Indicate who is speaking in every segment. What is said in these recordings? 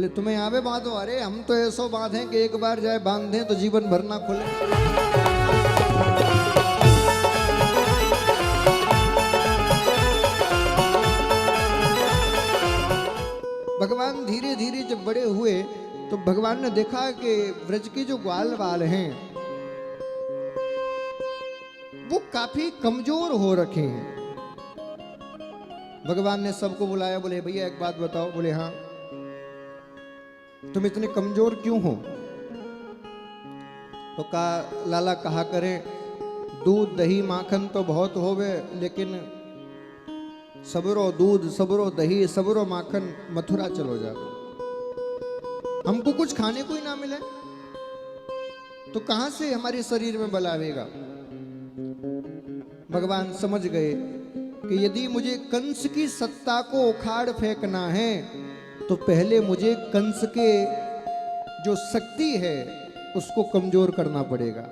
Speaker 1: बोले तुम्हें आवे बांधो? अरे हम तो ऐसो बांधे कि एक बार जाए बांधे तो जीवन भर ना खुले। भगवान धीरे धीरे जब बड़े हुए तो भगवान ने देखा कि व्रज के जो ग्वाल बाल हैं वो काफी कमजोर हो रखे हैं। भगवान ने सबको बुलाया, बोले भैया एक बात बताओ। बोले हाँ। तुम इतने कमजोर क्यों हो? तो कहा लाला कहा करें दूध दही माखन तो बहुत होवे, लेकिन सबरो दूध सबरो दही सबरो माखन मथुरा चलो जाओ। हमको कुछ खाने को ही ना मिले तो कहां से हमारे शरीर में बल आवेगा? भगवान समझ गए कि यदि मुझे कंस की सत्ता को उखाड़ फेंकना है तो पहले मुझे कंस के जो शक्ति है उसको कमजोर करना पड़ेगा।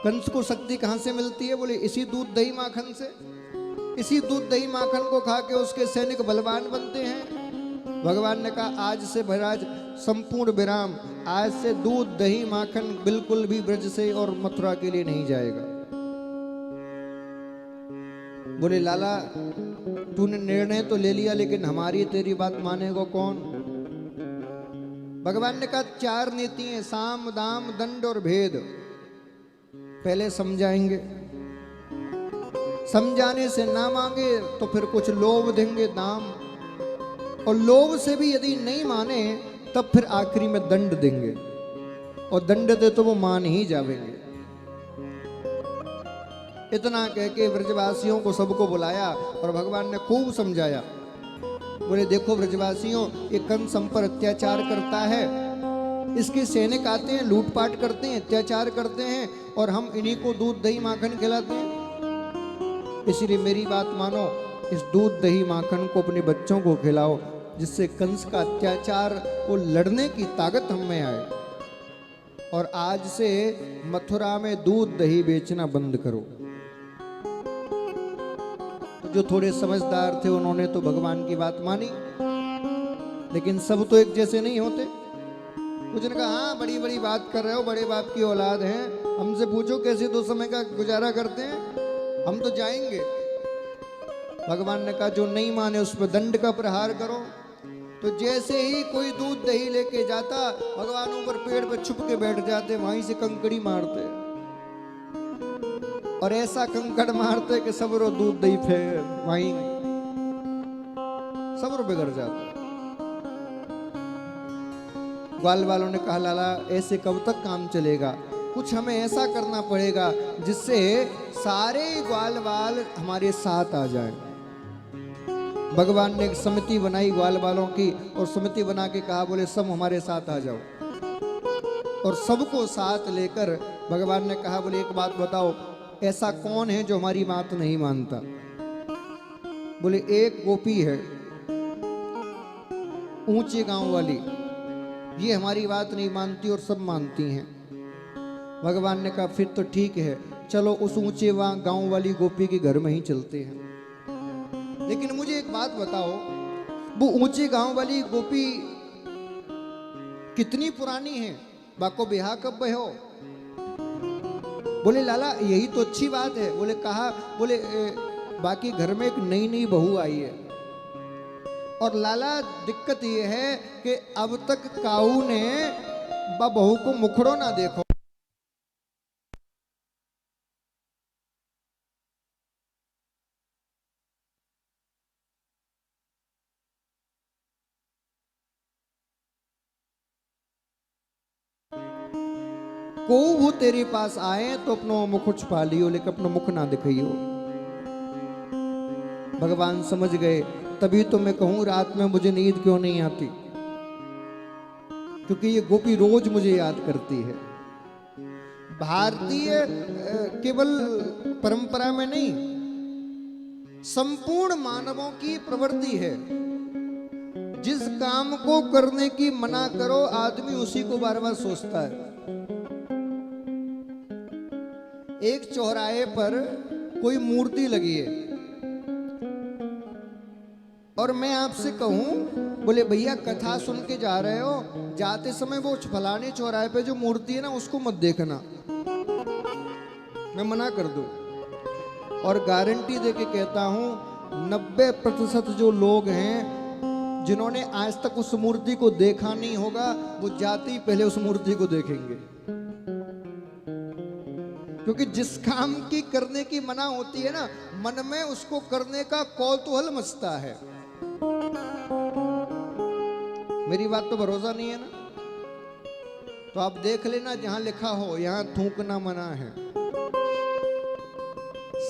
Speaker 1: कंस को शक्ति कहां से मिलती है? बोले इसी दूध दही माखन से। इसी दूध दही माखन को खा के उसके सैनिक बलवान बनते हैं। भगवान ने कहा आज से महाराज संपूर्ण विराम, आज से दूध दही माखन बिल्कुल भी ब्रज से और मथुरा के लिए नहीं जाएगा। बोले लाला तूने निर्णय तो ले लिया, लेकिन हमारी तेरी बात मानेगा कौन? भगवान ने कहा चार नीतियां, साम दाम दंड और भेद। पहले समझाएंगे, समझाने से ना मांगे तो फिर कुछ लोभ देंगे दाम, और लोभ से भी यदि नहीं माने तब फिर आखिरी में दंड देंगे, और दंड दे तो वो मान ही जावेंगे। इतना कह के ब्रजवासियों को सबको बुलाया और भगवान ने खूब समझाया। बोले देखो ब्रजवासियों, ये कंस हम पर अत्याचार करता है, इसके सैनिक आते हैं लूटपाट करते हैं अत्याचार करते हैं और हम इन्हीं को दूध दही माखन खिलाते हैं। इसलिए मेरी बात मानो, इस दूध दही माखन को अपने बच्चों को खिलाओ, जिससे कंस का अत्याचार को लड़ने की ताकत हम में आए। और आज से मथुरा में दूध दही बेचना बंद करो। तो जो थोड़े समझदार थे उन्होंने तो भगवान की बात मानी, लेकिन सब तो एक जैसे नहीं होते। कुछ ने कहा हाँ बड़ी बड़ी बात कर रहे हो, बड़े बाप की औलाद हैं, हमसे पूछो कैसे दो समय का गुजारा करते हैं, हम तो जाएंगे। भगवान ने कहा जो नहीं माने उस पर दंड का प्रहार करो। तो जैसे ही कोई दूध दही लेके जाता, भगवान ऊपर पेड़ पर छुप के बैठ जाते, वहीं से कंकड़ी मारते और ऐसा कंकड़ मारते कि सबरो दूध दही फेर वहीं सबरो बिगड़ जाता। ग्वाल वालों ने कहा लाला ऐसे कब तक काम चलेगा, कुछ हमें ऐसा करना पड़ेगा जिससे सारे ग्वाल वाल हमारे साथ आ जाएं। भगवान ने एक समिति बनाई ग्वाल वालों की, और समिति बना के कहा बोले सब हमारे साथ आ जाओ। और सबको साथ लेकर भगवान ने कहा बोले एक बात बताओ, ऐसा कौन है जो हमारी बात नहीं मानता? बोले एक गोपी है ऊंचे गांव वाली, ये हमारी बात नहीं मानती और सब मानती हैं। भगवान ने कहा फिर तो ठीक है, चलो उस ऊंचे गांव वाली गोपी के घर में ही चलते हैं। लेकिन मुझे एक बात बताओ, वो ऊंचे गांव वाली गोपी कितनी पुरानी है? बाको बिहा कब भयो? बोले लाला यही तो अच्छी बात है। बोले कहा? बोले बाकी घर में एक नई नई बहू आई है, और लाला दिक्कत ये है कि अब तक काऊ ने बहू को मुखड़ो ना देखो। को वो तेरे पास आए तो अपनो मुख छुपा लियो, लेकिन अपना मुख ना दिखाइयो। भगवान समझ गए। तभी तो मैं कहूं रात में मुझे नींद क्यों नहीं आती, क्योंकि ये गोपी रोज मुझे याद करती है। भारतीय केवल परंपरा में नहीं, संपूर्ण मानवों की प्रवृत्ति है। जिस काम को करने की मना करो आदमी उसी को बार बार सोचता है। एक चौराहे पर कोई मूर्ति लगी है, और मैं आपसे कहूं बोले भैया कथा सुन के जा रहे हो, जाते समय वो फलाने चौराहे पे जो मूर्ति है ना उसको मत देखना, मैं मना कर दूं। और गारंटी देके कहता हूं 90% जो लोग हैं जिन्होंने आज तक उस मूर्ति को देखा नहीं होगा, वो जाते ही पहले उस मूर्ति को देखेंगे। क्योंकि जिस काम की करने की मना होती है ना, मन में उसको करने का कौतूहल मचता है। मेरी बात तो भरोसा नहीं है ना, तो आप देख लेना जहां लिखा हो यहां थूकना मना है।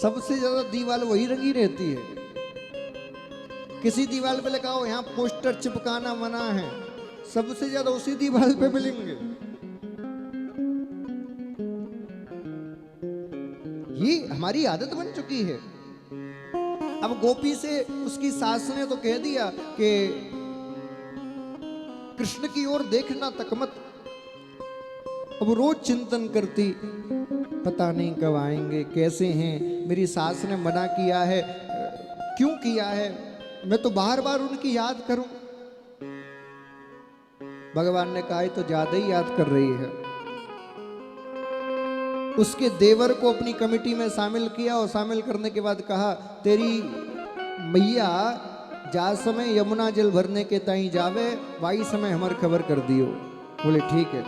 Speaker 1: सबसे ज्यादा दीवार वही रंगी रहती है। किसी दीवार पे लिखा हो यहां पोस्टर चिपकाना मना है, सबसे ज्यादा उसी दीवार पे मिलेंगे। ये हमारी आदत बन चुकी है। अब गोपी से उसकी सास ने तो कह दिया कि कृष्ण की ओर देखना तक मत। अब रोज चिंतन करती, पता नहीं कब आएंगे, कैसे हैं, मेरी सास ने मना किया है, क्यों किया है, मैं तो बार बार उनकी याद करूं। भगवान ने कहा तो ज्यादा ही याद कर रही है। उसके देवर को अपनी कमेटी में शामिल किया और शामिल करने के बाद कहा तेरी मैया जा समय यमुना जल भरने के ताई जावे, वाई समय हमार खबर कर दियो। बोले ठीक है।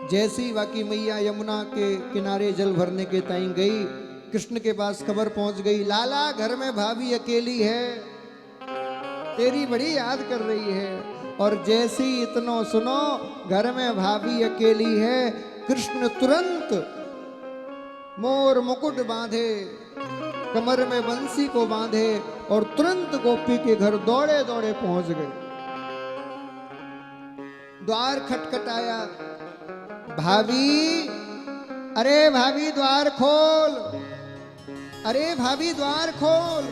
Speaker 1: जैसी बाकी मैया यमुना के किनारे जल भरने के ताई गई, कृष्ण के पास खबर पहुंच गई, लाला घर में भाभी अकेली है, तेरी बड़ी याद कर रही है। और जैसी इतनो सुनो घर में भाभी अकेली है, कृष्ण तुरंत मोर मुकुट बांधे, कमर में बंसी को बांधे और तुरंत गोपी के घर दौड़े दौड़े पहुंच गए। द्वार खटखटाया, भाभी, अरे भाभी द्वार खोल, अरे भाभी द्वार खोल।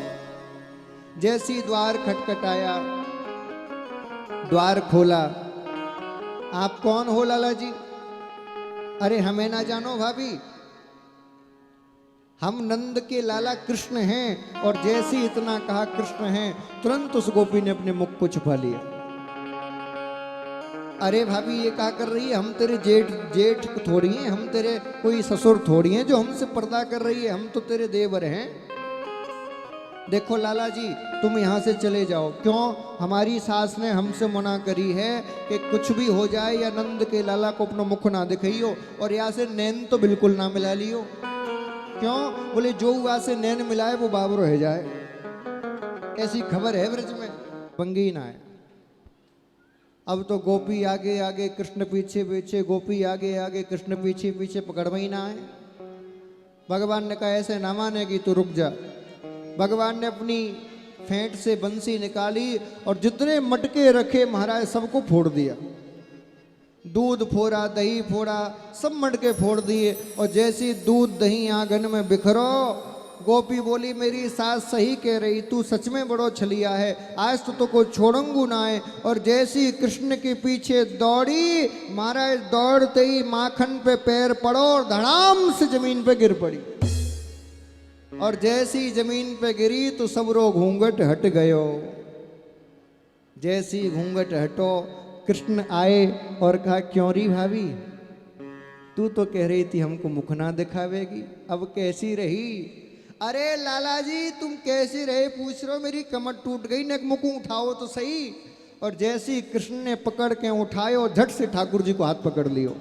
Speaker 1: जैसी द्वार खटखटाया, द्वार खोला। आप कौन हो लाला जी? अरे हमें ना जानो भाभी, हम नंद के लाला कृष्ण हैं। और जैसे ही इतना कहा कृष्ण हैं, तुरंत उस गोपी ने अपने मुख को छुपा लिया। अरे भाभी ये क्या कर रही है, हम तेरे जेठ थोड़ी हैं, हम तेरे कोई ससुर थोड़ी हैं जो हमसे पर्दा कर रही है, हम तो तेरे देवर हैं। देखो लाला जी तुम यहाँ से चले जाओ। क्यों? हमारी सास ने हमसे मना करी है कि कुछ भी हो जाए या नंद के लाला को अपना मुख ना दिखाइयो, और यहाँ से नैन तो बिल्कुल ना मिला लियो। क्यों? बोले जो हुआ से नैन मिलाए वो बाबर रह जाए, ऐसी खबर है ब्रज में, पंगी ना है। अब तो गोपी आगे आगे कृष्ण पीछे पीछे, गोपी आगे आगे कृष्ण पीछे पीछे, पकड़ में ही ना आए। भगवान ने कहा ऐसे ना मानेगी तो रुक जा। भगवान ने अपनी फेंट से बंसी निकाली और जितने मटके रखे महाराज सबको फोड़ दिया। दूध फोड़ा, दही फोड़ा, सब मटके फोड़ दिए। और जैसी दूध दही आंगन में बिखरो, गोपी बोली मेरी सास सही कह रही, तू सच में बड़ो छलिया है, आज तो को छोड़ूंगू ना है। और जैसी कृष्ण के पीछे दौड़ी, महाराज दौड़ते ही माखन पे पैर पड़ो और धड़ाम से जमीन पे गिर पड़ी। और जैसी जमीन पे गिरी तो सबरो घूंघट हट गयो। जैसी घूंघट हटो, कृष्ण आए और कहा क्यों री भाभी, तू तो कह रही थी हमको मुख ना दिखावेगी, अब कैसी रही? अरे लाला जी तुम कैसी रहे पूछ रहे हो, मेरी कमर टूट गई, न मुख उठाओ तो सही। और जैसी कृष्ण ने पकड़ के उठायो, झट से ठाकुर जी को हाथ पकड़ लियो।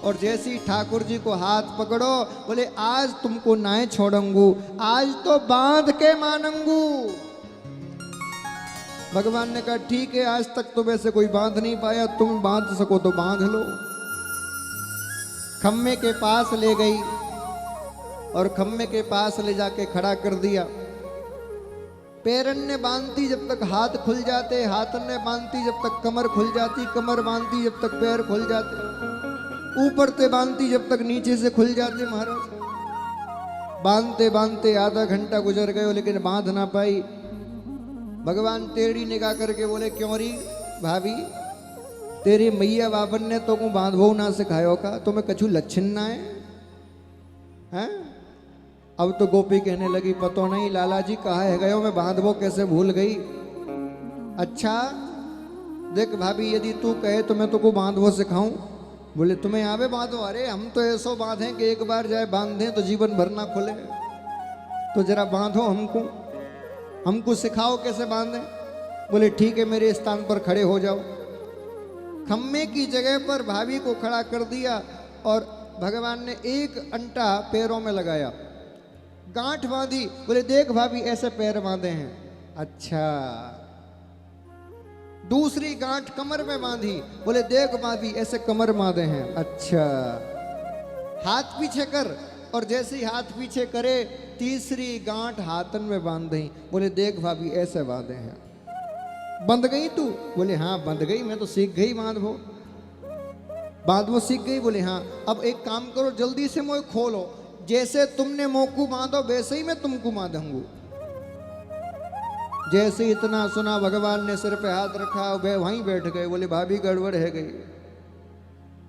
Speaker 1: और जैसी ठाकुर जी को हाथ पकड़ो, बोले आज तुमको ना छोड़ूंगू, आज तो बांध के मानूंगू। भगवान ने कहा ठीक है, आज तक तो वैसे कोई बांध नहीं पाया, तुम बांध सको तो बांध लो। खम्मे के पास ले गई और खम्मे के पास ले जाके खड़ा कर दिया। पैरन ने बांधती जब तक हाथ खुल जाते, हाथन ने बांधती जब तक कमर खुल जाती, कमर बांधती जब तक पैर खुल जाते, ऊपर से बांधती जब तक नीचे से खुल जाते। महाराज बांधते बांधते आधा घंटा गुजर गए, लेकिन बांध ना पाई। भगवान टेढ़ी निगाह करके बोले क्यों री भाभी, तेरी मैया बाबन ने तो को बांधवो ना सिखायो का, तुम्हें कछु लक्षण ना है, हैं? अब तो गोपी कहने लगी पतो नहीं लाला जी कहा है गयो, मैं बांधवो कैसे भूल गई। अच्छा देख भाभी, यदि तू कहे तो मैं तुको बांधवो सिखाऊं। बोले तुम्हें आवे बांधो? अरे हम तो ऐसो बांधे कि एक बार जाए बांधे तो जीवन भर ना खुले। तो जरा बांधो हमको सिखाओ कैसे बांधे। बोले ठीक है, मेरे स्थान पर खड़े हो जाओ। खम्मे की जगह पर भाभी को खड़ा कर दिया और भगवान ने एक अंटा पैरों में लगाया, गांठ बांधी। बोले देख भाभी, ऐसे पैर बांधे हैं। अच्छा। दूसरी गांठ कमर में बांधी। बोले देख भाभी, ऐसे कमर बांधे हैं। अच्छा। हाथ पीछे कर, और जैसे ही हाथ पीछे करे तीसरी गांठ हाथन में बांध दी। बोले देख भाभी, ऐसे बांधे हैं। बंध गई तू? बोले हाँ बंध गई, मैं तो सीख गई बांधवो सीख गई। बोले हाँ। अब एक काम करो, जल्दी से मोह खोलो, जैसे तुमने मोकू बांधो वैसे ही मैं तुमको बांधूंगा। जैसे इतना सुना, भगवान ने सिर पे हाथ रखा, वे वहीं बैठ गए। बोले भाभी गड़बड़ है गई।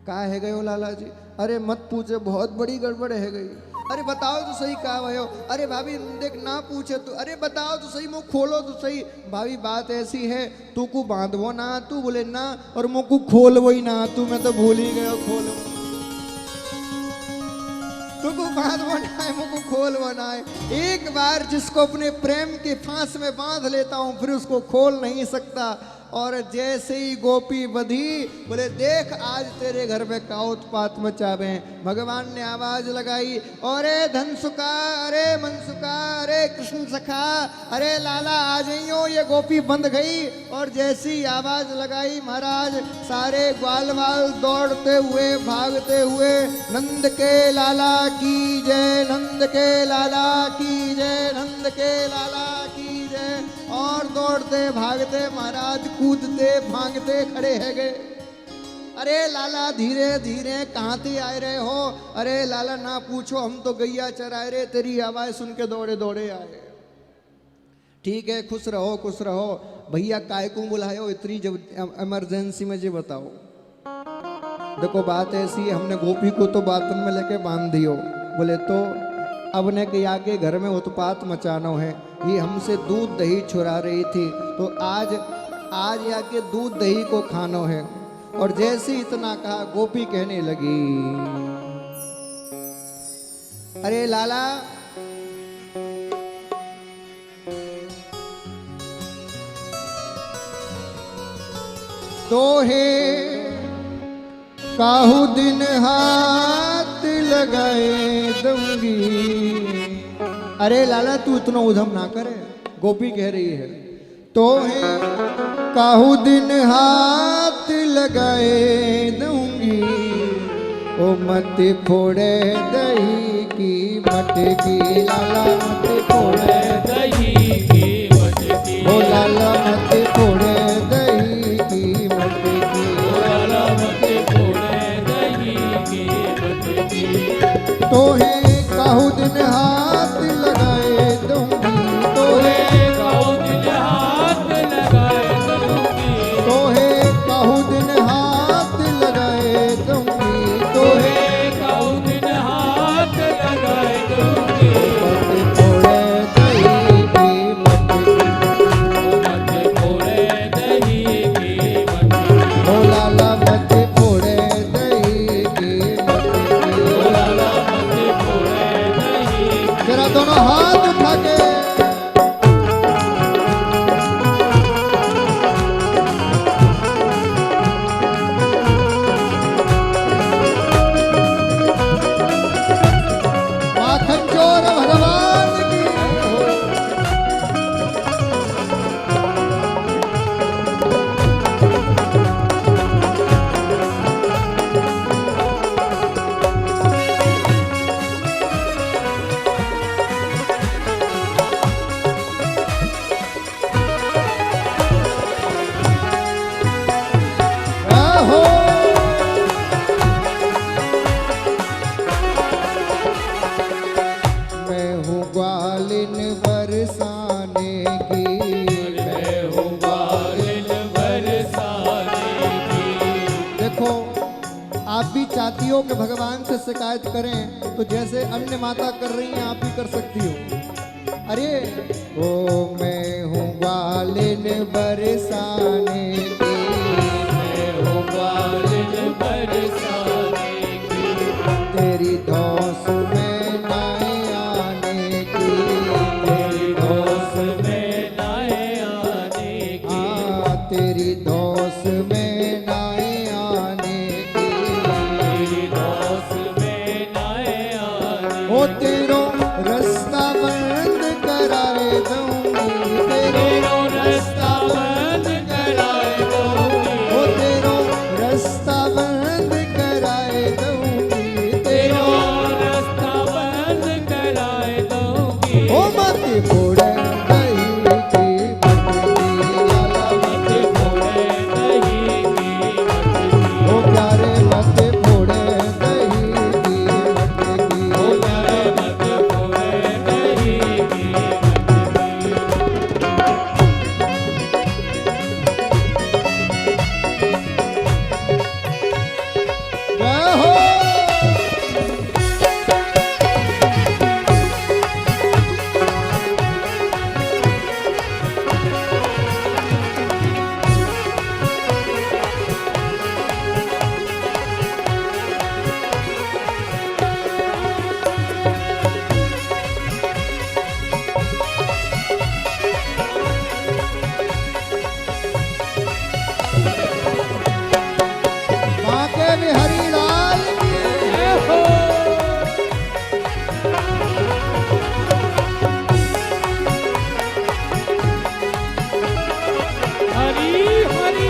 Speaker 1: कहा है गए हो लाला जी? अरे मत पूछे, बहुत बड़ी गड़बड़ है गई। अरे बताओ तो सही, कहा भयो? अरे भाभी देख ना पूछे तो, अरे बताओ तो सही, मुँह खोलो तो सही। भाभी बात ऐसी है, तू को बांधवो ना तू? बोले ना, और मुँह को खोलवो ही ना तू? मैं तो भूल ही गया खोलो। तू को बांधवो ना है, मुँह को खोलवो ना है। एक बार जिसको अपने प्रेम के फांस में बांध लेता हूँ फिर उसको खोल नहीं सकता। और जैसे ही गोपी बधी, बोले देख आज तेरे घर में का उत्पात मचावे। भगवान ने आवाज लगाई, अरे धनसुखा, अरे मनसुखा, अरे कृष्ण सखा, अरे लाला आ जाइयो, ये गोपी बंध गई। और जैसी आवाज लगाई महाराज, सारे ग्वाल वाल दौड़ते हुए भागते हुए, नंद के लाला की जय, नंद के लाला की जय, नंद के लाला की जय। और दौड़ते भागते महाराज, कूदते भागते खड़े है गए। अरे लाला धीरे धीरे कहाँ से आए रहे हो? अरे लाला ना पूछो, हम तो गैया चराए रहे, तेरी आवाज सुन के दौड़े दौड़े आए। ठीक है, खुश रहो खुश रहो। भैया काय को बुलायो इतनी जब इमरजेंसी में? जी बताओ। देखो बात ऐसी है, हमने गोपी को तो बातन में लेके बांध दियो। बोले तो अब ने के आगे घर में उत्पात मचाना है। ये हमसे दूध दही छुरा रही थी, तो आज आके दूध दही को खाना है। और जैसे इतना कहा, गोपी कहने लगी, अरे लाला तो है काहू दिन हाथ लगाए दूंगी। अरे लाला तू इतना उधम ना करे, गोपी कह रही है। तो है काहू दिन हाथ लगाए दूंगी, ओ मत फोड़े दही की मटकी। लाला मत फोड़े
Speaker 2: दही की मटकी,
Speaker 1: ओ लाला मत फोड़े दही की मटकी,
Speaker 2: लाला मत फोड़े दही की मटकी।
Speaker 1: तो है काहू दिन हाथ लगाए दूंगी, तो है
Speaker 2: काहू दिन हाथ लगाए दूंगी,
Speaker 1: तो है काहू दिन हाथ लगाए दूंगी, तो है
Speaker 2: काहू दिन हाथ लगाए दूंगी।
Speaker 1: मत फोड़े दही की मटकी,
Speaker 2: मत फोड़े दही की मटकी,
Speaker 1: ओ लाला मत फोड़े दही की मटकी।
Speaker 2: लाला मत फोड़े दही।
Speaker 1: जरा दोनों हाथ उठा के माखन चोर भगवान की। आहो मैं हूँ ग्वालिन बरसाने की,
Speaker 2: मैं हूँ ग्वालिन बरसाने की।
Speaker 1: देखो आप भी चाहती हो कि भगवान से शिकायत करें तो जैसे अन्य माता कर रही हैं आप भी कर सकती हो। अरे ओ मैं हूँ ग्वालिन बरसाने की,
Speaker 2: मैं हूँ ग्वालिन बरसाने की,
Speaker 1: तेरी धौंस में नाए आने की,
Speaker 2: तेरी धौंस में नाए आने की,
Speaker 1: तेरी धौंस में नाए आने की,
Speaker 2: तेरी धौंस में नाए आने
Speaker 1: ओ तेरो रास्ता बंद कराए दूंगी,
Speaker 2: तेरो रास्ता बंद कराए दूंगी,
Speaker 1: ओ तेरो रास्ता बंद कराए दूंगी,
Speaker 2: तेरो रास्ता बंद कराए दूंगी।
Speaker 1: ओ मत फोड़े दही की मटकी लाला,
Speaker 2: मत फोड़े दही की मटकी,
Speaker 1: ओ प्यारे मत फोड़े दही की मटकी,
Speaker 2: ओ प्यारे मत फोड़े दही की
Speaker 1: जय हो। बांके बिहारी लाल की
Speaker 2: जय हो। हरि हरि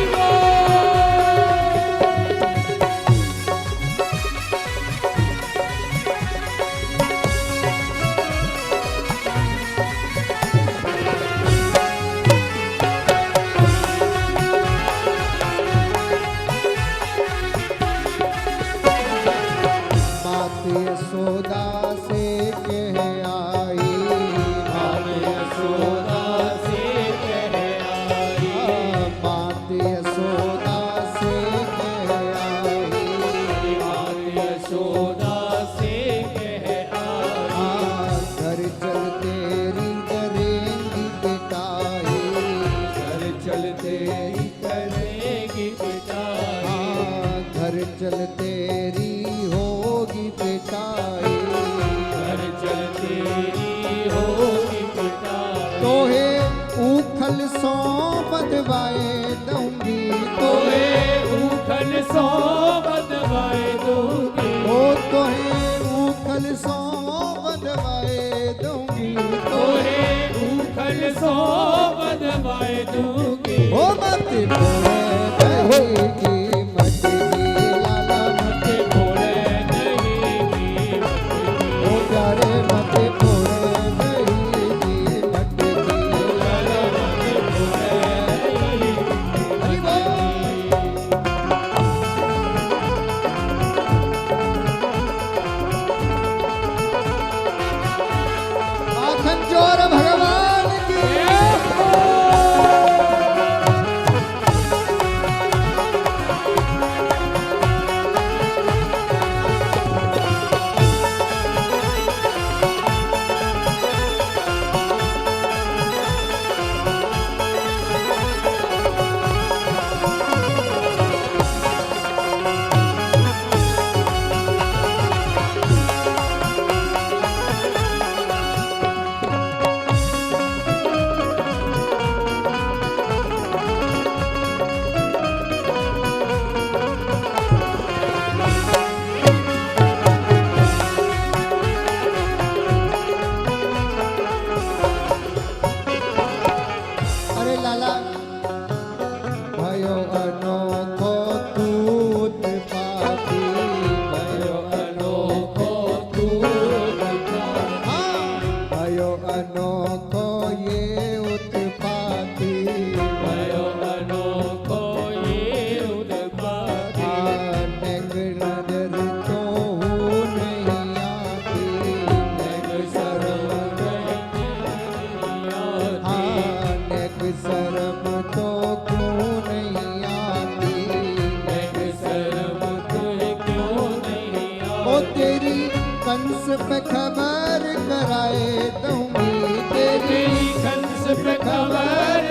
Speaker 1: बात यशोदा से कह आई,
Speaker 2: बात यशोदा से कह आई,
Speaker 1: बात यशोदा से कह आई,
Speaker 2: बात यशोदा से कह आई,
Speaker 1: घर चल तेरी करेंगी पिटाई,
Speaker 2: घर चल तेरी करेगी पिटाई,
Speaker 1: घर चल तेरी होगी पिटाई,
Speaker 2: घर चल तेरी होगी पिटाई,
Speaker 1: तो है उखल सौ बदवाए दूंगी, तो
Speaker 2: तोहे
Speaker 1: है
Speaker 2: उखल सौ बदवाए दूंगी,
Speaker 1: तो है उखल सौ बदवाए दूंगी, तो
Speaker 2: तोहे उखल सौ बदवाए दूंगी।
Speaker 1: ओ मत फोड़े दही की मटकी लाला, मत
Speaker 2: फोड़े दही की मटकी,
Speaker 1: ओ प्यारे मत फोड़े दही की मटकी लाला, हरि बोल। माखन चोर भगवान की अरे लाला भयो अनोखो तूत पापी, भयो
Speaker 2: अनोखो दूध पापी,
Speaker 1: भयो अनोखो ये उत्पाती,
Speaker 2: भयो अनोखो ये उत्पाती,
Speaker 1: नेक नजर तो नहीं आती, नेक शर्म नेक शर्म तो क्यों नहीं आती,
Speaker 2: नेक शर्म तुझे क्यों नहीं
Speaker 1: ओ
Speaker 2: आती,
Speaker 1: तेरी कंस पे खबर कराए दूंगी, तेरी
Speaker 2: तेरी कंस पे खबर